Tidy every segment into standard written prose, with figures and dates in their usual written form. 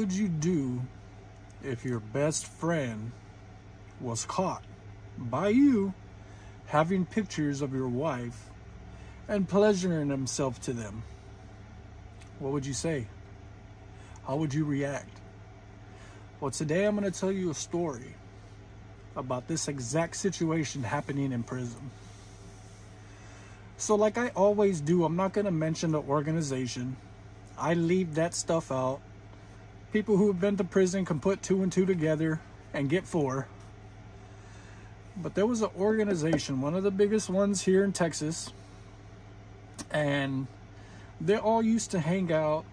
would you do if your best friend was caught by you having pictures of your wife and pleasuring himself to them? What would you say? How would you react? Well, today I'm going to tell you a story about this exact situation happening in prison. So like I always do, I'm not going to mention the organization. I leave that stuff out. People who have been to prison can put 2 and 2 together and get 4. But there was an organization, one of the biggest ones here in Texas, and they all used to hang out,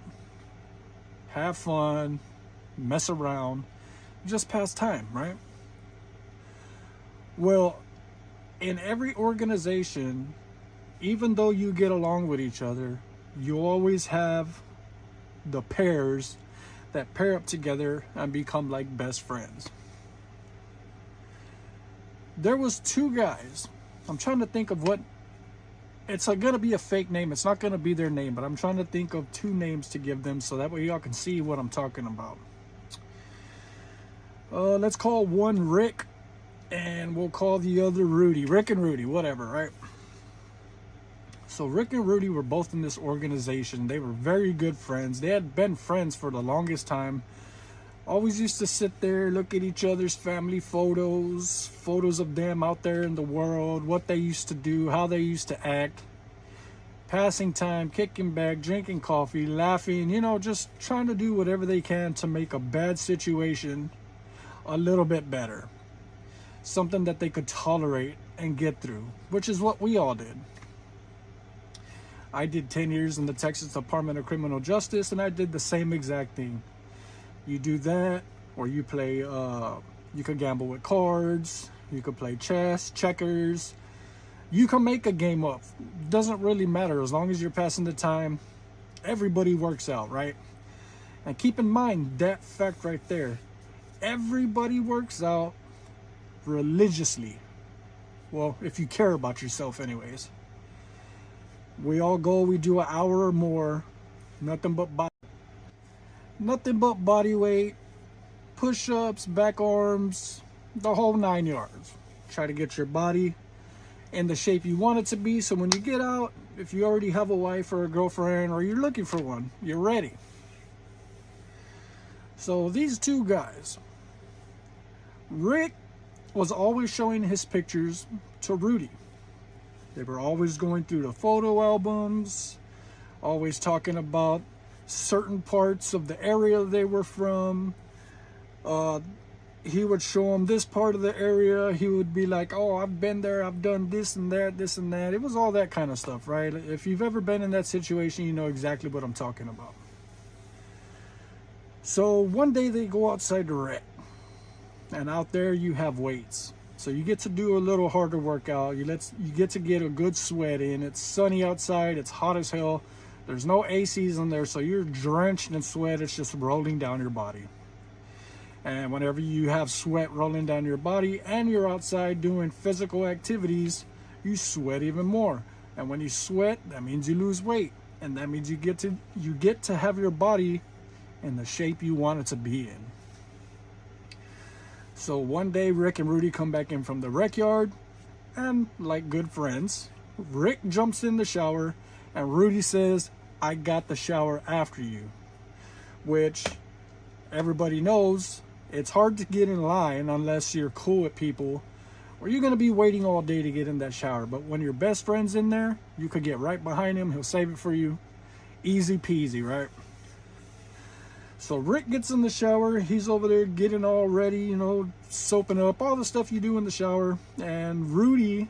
have fun, mess around, just pass time, right? Well, in every organization, even though you get along with each other, you always have the pairs that pair up together and become like best friends. There was 2 guys. I'm trying to think of what, it's going to be a fake name. It's not going to be their name, but I'm trying to think of 2 names to give them so that way y'all can see what I'm talking about. Let's call one Rick and we'll call the other Rudy. Rick and Rudy, whatever, right? So Rick and Rudy were both in this organization. They were very good friends. They had been friends for the longest time. Always used to sit there, look at each other's family photos of them out there in the world, what they used to do, how they used to act, passing time, kicking back, drinking coffee, laughing, just trying to do whatever they can to make a bad situation a little bit better. Something that they could tolerate and get through, which is what we all did. I did 10 years in the Texas Department of Criminal Justice, and I did the same exact thing. You do that, or you play, you could gamble with cards, you could play chess, checkers. You can make a game up. Doesn't really matter as long as you're passing the time. Everybody works out, right? And keep in mind that fact right there. Everybody works out religiously. Well, if you care about yourself anyways. We all go, we do an hour or more, nothing but body weight, push-ups, back arms, the whole 9 yards. Try to get your body in the shape you want it to be, so when you get out, if you already have a wife or a girlfriend or you're looking for one, you're ready. So these 2 guys, Rick was always showing his pictures to Rudy. They were always going through the photo albums, always talking about certain parts of the area they were from. He would show them this part of the area. He would be like, oh, I've been there, I've done this and that, this and that. It was all that kind of stuff, right? If you've ever been in that situation, you know exactly what I'm talking about. So one day they go outside to rec, and out there you have weights. So you get to do a little harder workout. You get to get a good sweat in. It's sunny outside. It's hot as hell. There's no ACs in there, so you're drenched in sweat. It's just rolling down your body. And whenever you have sweat rolling down your body and you're outside doing physical activities, you sweat even more. And when you sweat, that means you lose weight. And that means you get to have your body in the shape you want it to be in. So one day, Rick and Rudy come back in from the rec yard, and like good friends, Rick jumps in the shower, and Rudy says, I got the shower after you. Which, everybody knows, it's hard to get in line unless you're cool with people, or you're going to be waiting all day to get in that shower. But when your best friend's in there, you could get right behind him, he'll save it for you. Easy peasy, right? So Rick gets in the shower, he's over there getting all ready, soaping up, all the stuff you do in the shower. And Rudy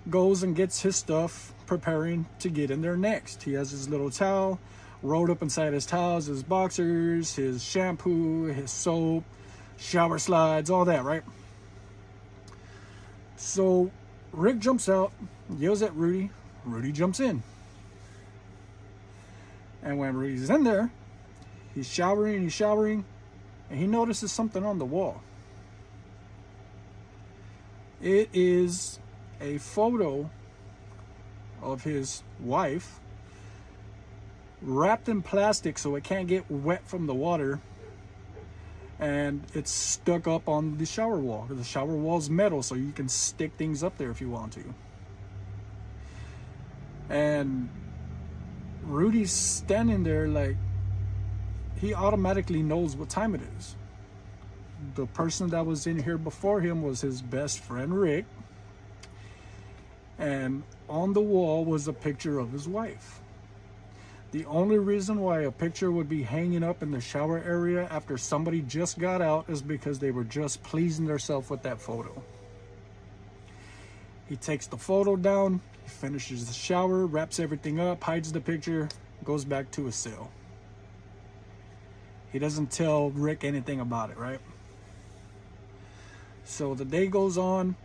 goes and gets his stuff, preparing to get in there next. He has his little towel, rolled up inside his towels, his boxers, his shampoo, his soap, shower slides, all that, right? So Rick jumps out, yells at Rudy, Rudy jumps in. And when Rudy's in there, he's showering, and he notices something on the wall. It is a photo of his wife, wrapped in plastic so it can't get wet from the water, and it's stuck up on the shower wall. The shower wall's metal, so you can stick things up there if you want to. And Rudy's standing there like he automatically knows what time it is. The person that was in here before him was his best friend Rick, and on the wall was a picture of his wife. The only reason why a picture would be hanging up in the shower area after somebody just got out is because they were just pleasing themselves with that photo. He takes the photo down, he finishes the shower, wraps everything up, hides the picture, goes back to his cell. He doesn't tell Rick anything about it, right? So the day goes on,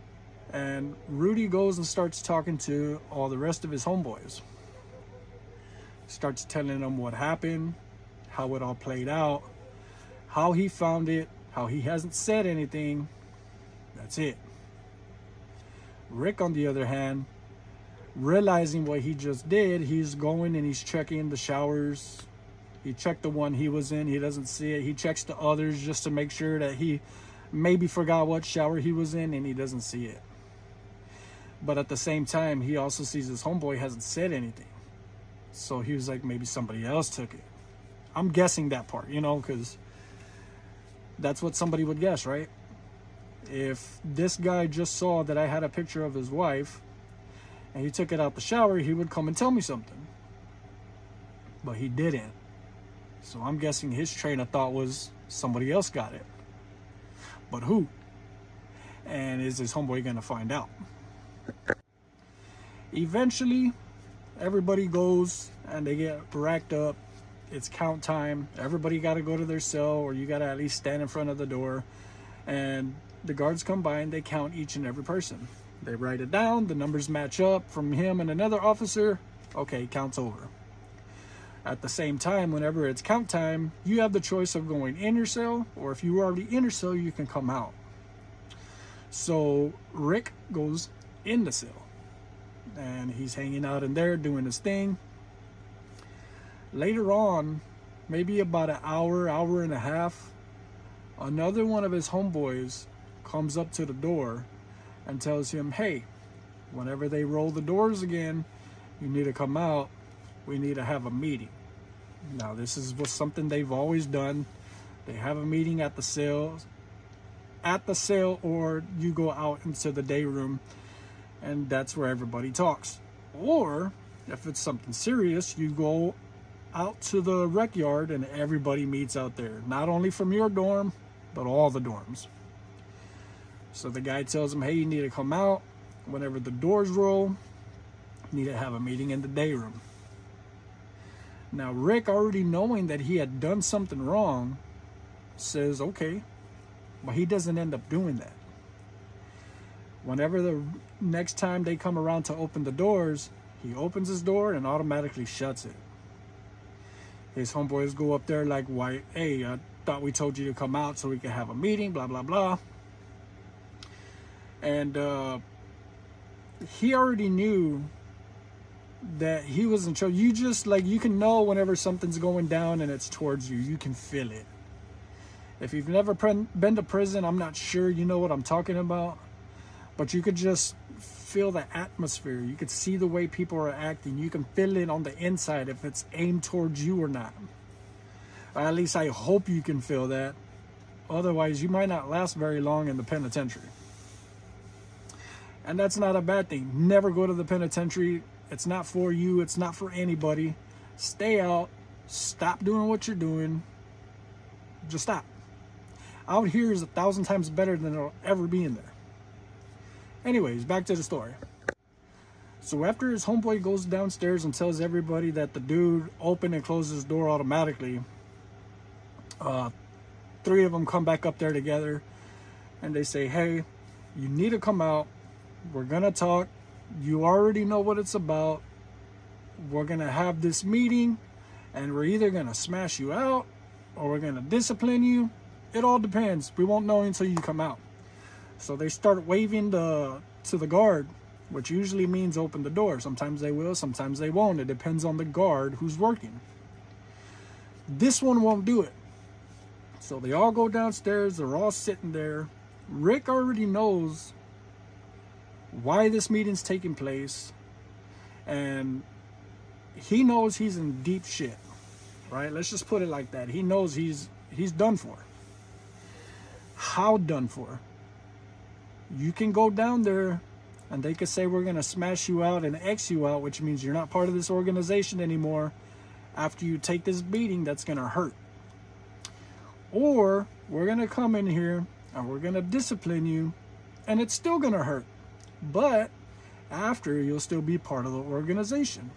and Rudy goes and starts talking to all the rest of his homeboys. Starts telling them what happened, how it all played out, how he found it, how he hasn't said anything. That's it. Rick, on the other hand, realizing what he just did, he's going and he's checking the showers. He checked the one he was in, he doesn't see it. He checks the others just to make sure that he maybe forgot what shower he was in and he doesn't see it. But at the same time, he also sees his homeboy hasn't said anything. So he was like, maybe somebody else took it. I'm guessing that part, you know, because that's what somebody would guess, right? If this guy just saw that I had a picture of his wife and he took it out the shower, he would come and tell me something. But he didn't. So I'm guessing his train of thought was somebody else got it. But who? And is his homeboy going to find out? Eventually, everybody goes and they get racked up. It's count time. Everybody got to go to their cell, or you got to at least stand in front of the door. And the guards come by and they count each and every person. They write it down. The numbers match up from him and another officer. Okay, count's over. At the same time, whenever it's count time, you have the choice of going in your cell, or if you were already in your cell, you can come out. So Rick goes in the cell. And he's hanging out in there doing his thing. Later on, maybe about an hour and a half, another one of his homeboys comes up to the door and tells him, hey, whenever they roll the doors again, you need to come out. We need to have a meeting. Now, this is something they've always done. They have a meeting at the cell, or you go out into the day room, and that's where everybody talks. Or if it's something serious, you go out to the rec yard and everybody meets out there. Not only from your dorm, but all the dorms. So the guy tells him, hey, you need to come out. Whenever the doors roll, you need to have a meeting in the day room. Now, Rick, already knowing that he had done something wrong, says, okay, but he doesn't end up doing that. Whenever the next time they come around to open the doors, he opens his door and automatically shuts it. His homeboys go up there like, why, hey, I thought we told you to come out so we could have a meeting, blah, blah, blah. And he already knew that he was in trouble. You just, like, you can know whenever something's going down and it's towards you. You can feel it. If you've never been to prison, I'm not sure you know what I'm talking about. But you could just feel the atmosphere. You could see the way people are acting. You can feel it on the inside if it's aimed towards you or not. Or at least I hope you can feel that. Otherwise, you might not last very long in the penitentiary. And that's not a bad thing. Never go to the penitentiary. It's not for you. It's not for anybody. Stay out. Stop doing what you're doing. Just stop. Out here is 1,000 times better than it'll ever be in there. Anyways, back to the story. So after his homeboy goes downstairs and tells everybody that the dude opened and closed his door automatically, 3 of them come back up there together and they say, hey, you need to come out. We're going to talk. You already know what it's about. We're going to have this meeting and we're either going to smash you out or we're going to discipline you. It all depends. We won't know until you come out. So they start waving to the guard, which usually means open the door. Sometimes they will, sometimes they won't. It depends on the guard who's working. This one won't do it. So they all go downstairs. They're all sitting there. Rick already knows why this meeting's taking place, and he knows he's in deep shit, right? Let's just put it like that. He knows he's done for. How done for? You can go down there and they could say, we're going to smash you out and X you out, which means you're not part of this organization anymore. After you take this beating, that's going to hurt. Or we're going to come in here and we're going to discipline you, and it's still going to hurt. But after, you'll still be part of the organization.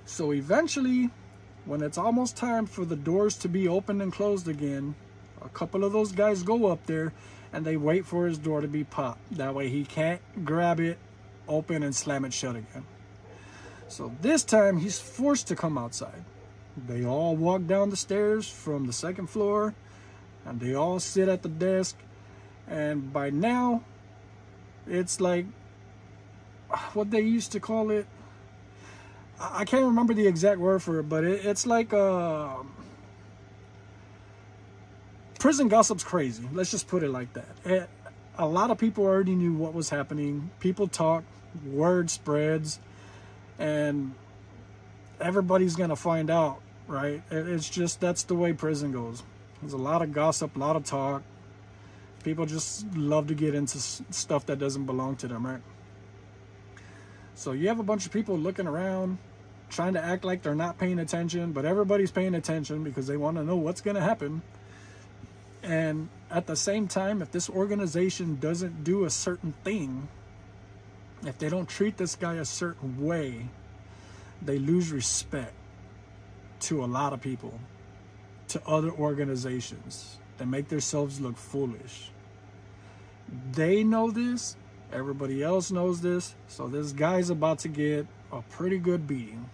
So eventually, when it's almost time for the doors to be opened and closed again, a couple of those guys go up there and they wait for his door to be popped. That way he can't grab it, open, and slam it shut again. So this time he's forced to come outside. They all walk down the stairs from the second floor and they all sit at the desk. And by now, it's like what they used to call it. I can't remember the exact word for it, but it's like prison gossip's crazy. Let's just put it like that. A lot of people already knew what was happening. People talk, word spreads, and everybody's going to find out, right? It's just, that's the way prison goes. There's a lot of gossip, a lot of talk. People just love to get into stuff that doesn't belong to them, right? So you have a bunch of people looking around, trying to act like they're not paying attention, but everybody's paying attention because they want to know what's going to happen. And at the same time, if this organization doesn't do a certain thing, if they don't treat this guy a certain way, they lose respect to a lot of people, to other organizations. They make themselves look foolish. They know this. Everybody else knows this. So this guy's about to get a pretty good beating.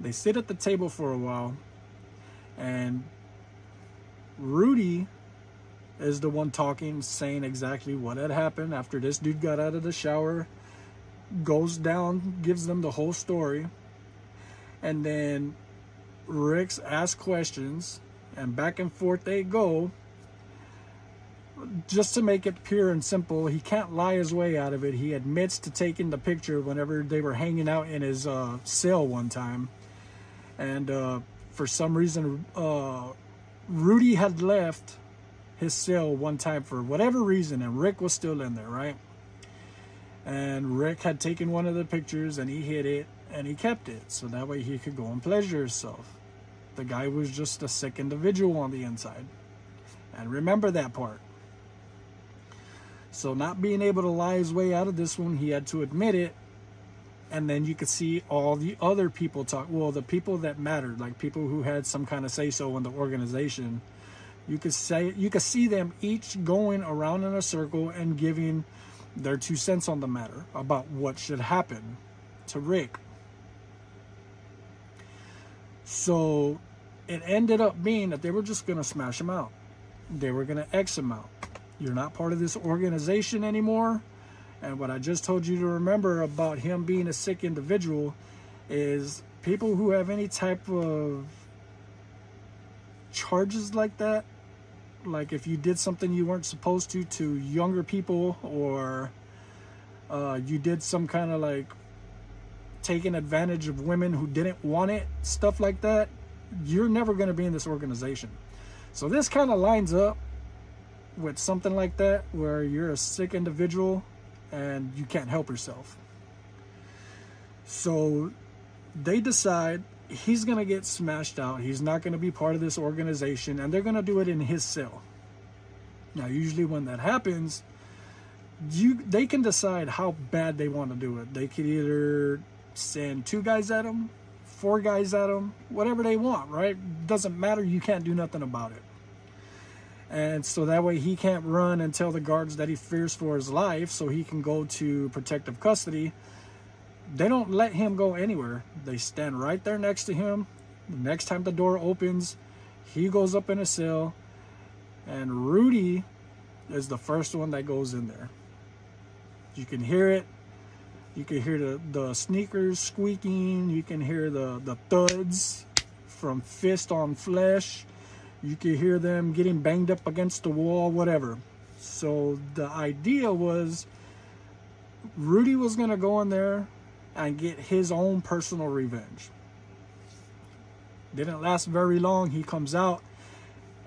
They sit at the table for a while, and Rudy is the one talking, saying exactly what had happened after this dude got out of the shower, goes down, gives them the whole story, and then Rick's asked questions, and back and forth they go. Just to make it pure and simple, he can't lie his way out of it. He admits to taking the picture whenever they were hanging out in his cell one time. And for some reason, Rudy had left his cell one time for whatever reason, and Rick was still in there, right? And Rick had taken one of the pictures and he hid it and he kept it so that way he could go and pleasure himself. The guy was just a sick individual on the inside. And remember that part. So not being able to lie his way out of this one, he had to admit it. And then you could see all the other people talk. Well, the people that mattered, like people who had some kind of say-so in the organization, you could see them each going around in a circle and giving their 2 cents on the matter about what should happen to Rick. So it ended up being that they were just going to smash him out. They were going to X him out. You're not part of this organization anymore. And what I just told you to remember about him being a sick individual is people who have any type of charges like that, like if you did something you weren't supposed to younger people, or you did some kind of like taking advantage of women who didn't want it, stuff like that, you're never going to be in this organization. So this kind of lines up with something like that, where you're a sick individual and you can't help yourself. So they decide he's going to get smashed out. He's not going to be part of this organization, and they're going to do it in his cell. Now, usually when that happens, they can decide how bad they want to do it. They could either send 2 guys at him, 4 guys at him, whatever they want, right? Doesn't matter. You can't do nothing about it. And so that way he can't run and tell the guards that he fears for his life, so he can go to protective custody. They don't let him go anywhere. They stand right there next to him. The next time the door opens, he goes up in a cell, and Rudy is the first one that goes in there. You can hear it. You can hear the sneakers squeaking. You can hear the thuds from fist on flesh. You could hear them getting banged up against the wall, whatever. So the idea was Rudy was going to go in there and get his own personal revenge. Didn't last very long. He comes out.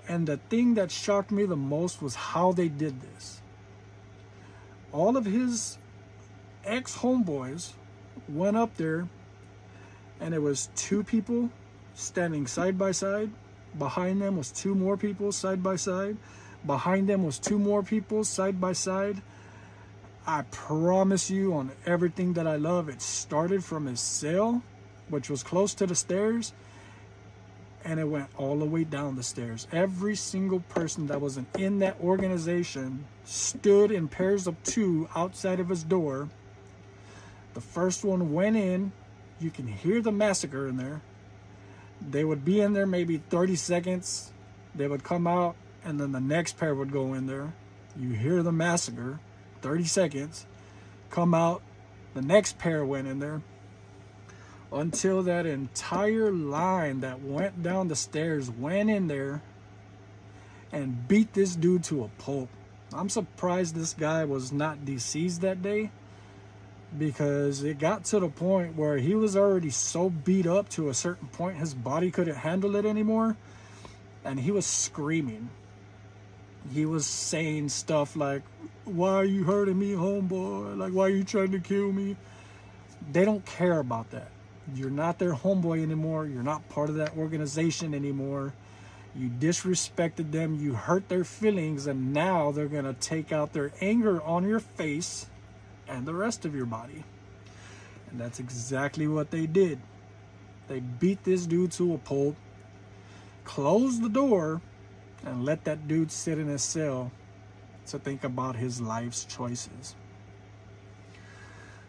And the thing that shocked me the most was how they did this. All of his ex-homeboys went up there, and it was 2 people standing side by side. Behind them was 2 more people side by side. Behind them was 2 more people side by side. I promise you, on everything that I love, it started from his cell, which was close to the stairs, and it went all the way down the stairs. Every single person that was in that organization stood in pairs of 2 outside of his door. The first one went in. You can hear the massacre in there. They would be in there maybe 30 seconds. They would come out, and then the next pair would go in there. You hear the massacre, 30 seconds, come out, the next pair went in there, until that entire line that went down the stairs went in there and beat this dude to a pulp. I'm surprised this guy was not deceased that day, because it got to the point where he was already so beat up to a certain point his body couldn't handle it anymore, and he was screaming. He was saying stuff like, "Why are you hurting me, homeboy? Like, why are you trying to kill me?" They don't care about that. You're not their homeboy anymore. You're not part of that organization anymore. You disrespected them. You hurt their feelings, and now they're going to take out their anger on your face and the rest of your body. And that's exactly what they did. They beat this dude to a pulp, closed the door, and let that dude sit in his cell to think about his life's choices.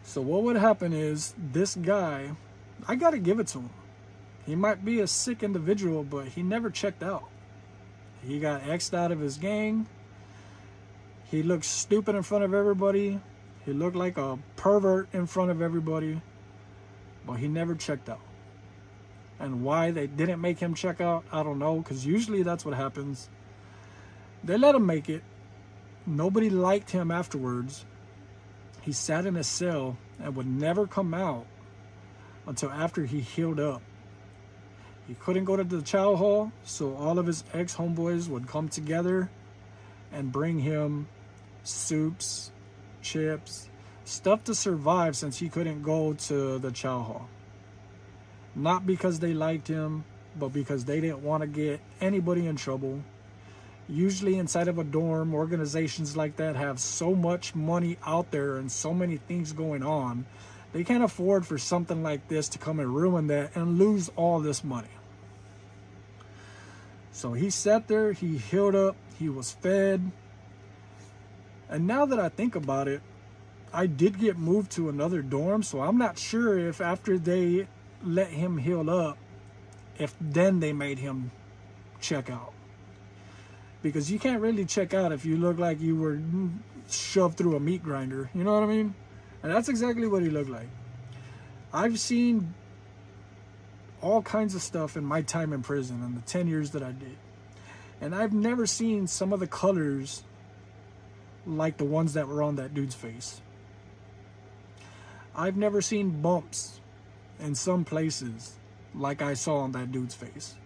So what would happen is, this guy, I gotta give it to him. He might be a sick individual, but he never checked out. He got X'd out of his gang. He looked stupid in front of everybody. He looked like a pervert in front of everybody, but he never checked out. And why they didn't make him check out, I don't know, because usually that's what happens. They let him make it. Nobody liked him afterwards. He sat in a cell and would never come out until after he healed up. He couldn't go to the chow hall, so all of his ex-homeboys would come together and bring him soups, chips, stuff to survive, since he couldn't go to the chow hall. Not because they liked him, but because they didn't want to get anybody in trouble. Usually inside of a dorm, organizations like that have so much money out there and so many things going on, they can't afford for something like this to come and ruin that and lose all this money. So he sat there, he healed up, he was fed. And now that I think about it, I did get moved to another dorm, so I'm not sure if after they let him heal up, if then they made him check out. Because you can't really check out if you look like you were shoved through a meat grinder. You know what I mean? And that's exactly what he looked like. I've seen all kinds of stuff in my time in prison in the 10 years that I did. And I've never seen some of the colors like the ones that were on that dude's face. I've never seen bumps in some places like I saw on that dude's face.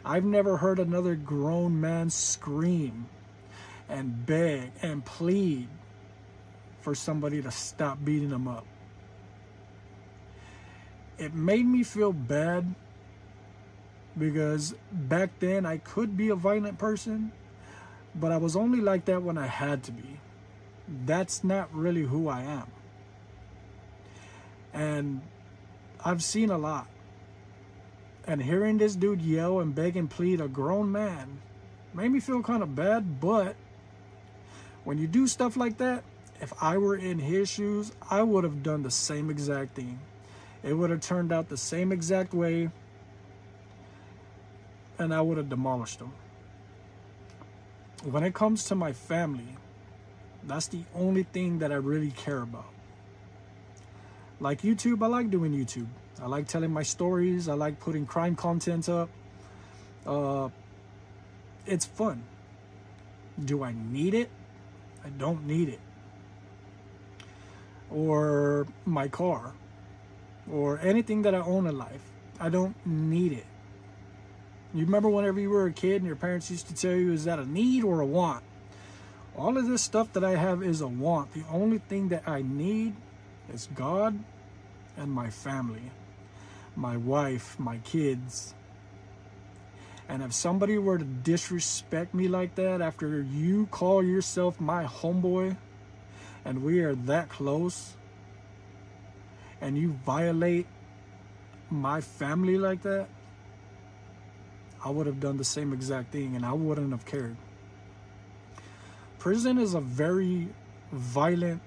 I've never heard another grown man scream and beg and plead for somebody to stop beating him up. It made me feel bad, because back then I could be a violent person, but I was only like that when I had to be. That's not really who I am. And I've seen a lot. And hearing this dude yell and beg and plead, a grown man, made me feel kind of bad. But when you do stuff like that, if I were in his shoes, I would have done the same exact thing. It would have turned out the same exact way, and I would have demolished him. When it comes to my family, that's the only thing that I really care about. Like YouTube, I like doing YouTube. I like telling my stories. I like putting crime content up. It's fun. Do I need it? I don't need it. Or my car, or anything that I own in life. I don't need it. You remember whenever you were a kid and your parents used to tell you, is that a need or a want? All of this stuff that I have is a want. The only thing that I need is God and my family, my wife, my kids. And if somebody were to disrespect me like that after you call yourself my homeboy and we are that close, and you violate my family like that, I would have done the same exact thing and I wouldn't have cared. Prison is a very violent,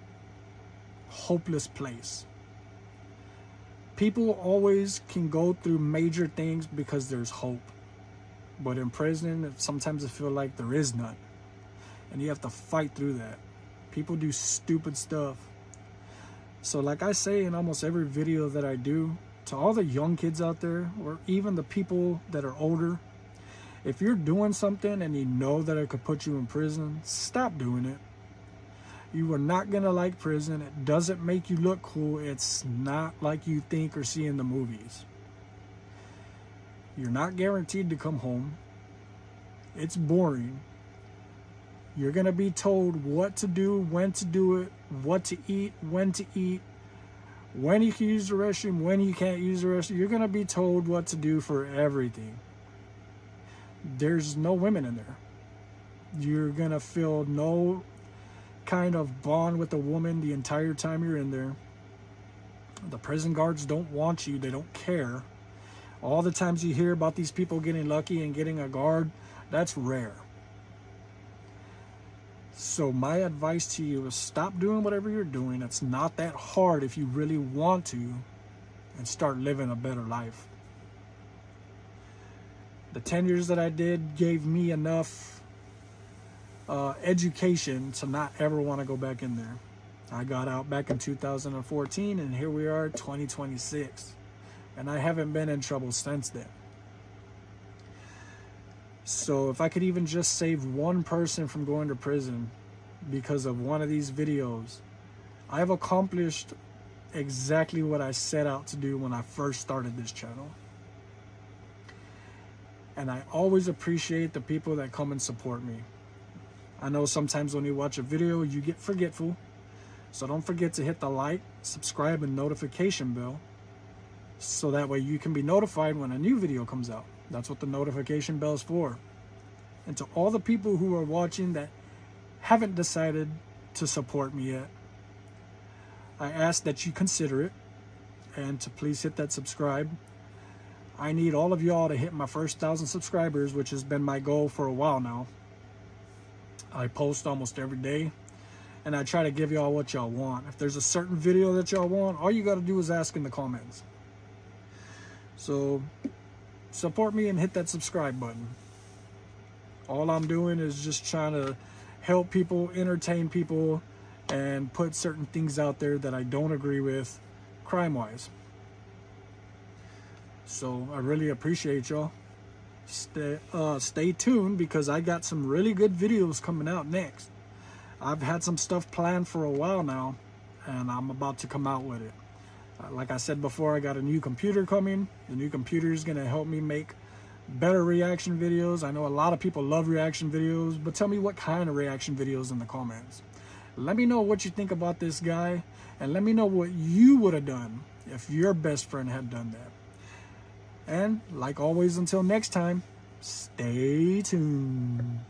hopeless place. People always can go through major things because there's hope. But in prison, sometimes I feel like there is none. And you have to fight through that. People do stupid stuff. So like I say in almost every video that I do, to all the young kids out there, or even the people that are older, if you're doing something and you know that it could put you in prison, stop doing it. You are not going to like prison. It doesn't make you look cool. It's not like you think or see in the movies. You're not guaranteed to come home. It's boring. You're going to be told what to do, when to do it, what to eat, when you can use the restroom, when you can't use the restroom. You're going to be told what to do for everything. There's no women in there. You're going to feel no kind of bond with a woman the entire time you're in there. The prison guards don't want you. They don't care. All the times you hear about these people getting lucky and getting a guard, that's rare. So my advice to you is stop doing whatever you're doing. It's not that hard if you really want to, and start living a better life. The 10 years that I did gave me enough education to not ever want to go back in there. I got out back in 2014 and here we are 2026. And I haven't been in trouble since then. So if I could even just save one person from going to prison because of one of these videos, I've accomplished exactly what I set out to do when I first started this channel. And I always appreciate the people that come and support me. I know sometimes when you watch a video, you get forgetful. So don't forget to hit the like, subscribe, and notification bell. So that way you can be notified when a new video comes out. That's what the notification bell is for. And to all the people who are watching that haven't decided to support me yet, I ask that you consider it and to please hit that subscribe. I need all of y'all to hit my first 1,000 subscribers, which has been my goal for a while now. I post almost every day and I try to give y'all what y'all want. If there's a certain video that y'all want, all you got to do is ask in the comments. So support me and hit that subscribe button. All I'm doing is just trying to help people, entertain people, and put certain things out there that I don't agree with crime-wise. So I really appreciate y'all. Stay tuned because I got some really good videos coming out next. I've had some stuff planned for a while now and I'm about to come out with it. Like I said before, I got a new computer coming. The new computer is going to help me make better reaction videos. I know a lot of people love reaction videos, but tell me what kind of reaction videos in the comments. Let me know what you think about this guy, and let me know what you would have done if your best friend had done that. And like always, until next time, stay tuned.